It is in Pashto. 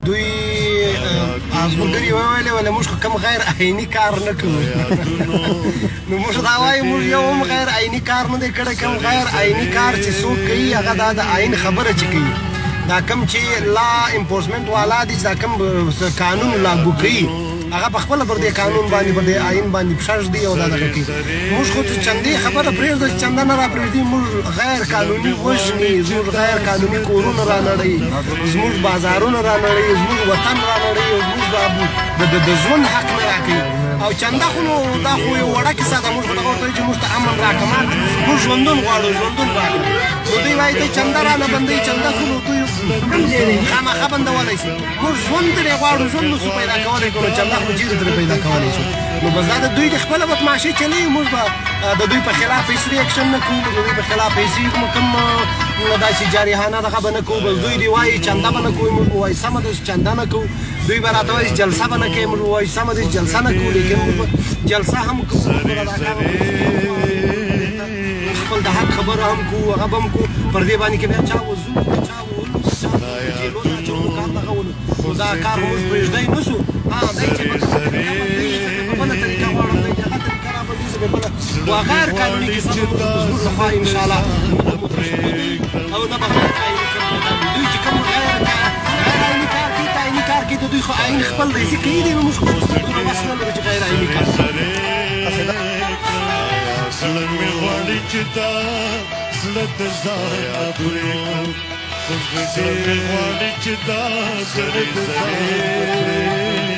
دوی ملګري وویلې وله موږ خو کوم غیر عیني کار نه کوو نو موږ دا وایو موږ یو هم غیر عیني کار نه دی کړی کوم غیر عیني کار چې څوک کوي هغه دا د عین خبره چې کوي دا کوم چې لا انفورسمنټ والا دي دا کوم قانون لاګو کوي هغه په خپله پر دې قانون باندې پر دې عین باندې پښه ږدي او دا دغه کوي موږ خو چندې خبره پرېږده چې چنده نه راپرېږدي موږ غیر قانوني وژني زموږ غیر قانوني کورونه رانړوي زموږ بازارونه رانړوي زموږ وطن رانړوي او زموږ د ژوند حق نه راکوي او چنده خو نو دا خو یو وړه کیسه ده موږ خو دغه ورته وایو چې موږ ته امن راکړه موږ ژوندون غواړو ژوندون راکړه نو دوی وایي ته چنده رانه بندوي چنده خو نو دوی خامخا بندولی شي موږ ژوند ترې غواړو ژوند نسو پیدا کولی کړو چنده خو چېرې ترې پیدا کولی شو نو بس دا د دوی د خپله بدماشي چلوي موږ به د دوی په خلاف هېڅ ریاکشن نه کوو د دوی په خلاف هېڅ کوم داسې جارحانه دغه به نه کوو بس دوی دې وایي چنده به نه کوو موږ به وایو سمه ده چې چنده نه کوو دوی به راته وایي جلسه به نه کوې موږ به وایو سمه ده چې جلسه نه کوو لیکن موږ به جلسه هم کوو خپل د حق خبره هم کوو هغه به هم کوو پر دې باندې که بیا چا وځو چا وولو چا جیلو ته اچولو کار دغه ولو نو دا کار خو موږ پرېږدی نه سو دی چې بله طریقه غواړم دی هغه طریقه رابندي زه به بله غیر قانوني کیسه به موږ زموږ لخوا انشاءالله او نه به غیر عیني کوم دوی چې کوم غیر عیني کار کوي که عیني کار کوي د دوی خو عین خپل دی ځکه یې دی نو موږ خو دومره وس نه لرو چې غیر عیني کار زړه مې غواړي چې تا زړه د ځان پورې زړه مې غواړي چې تا زړه د ځان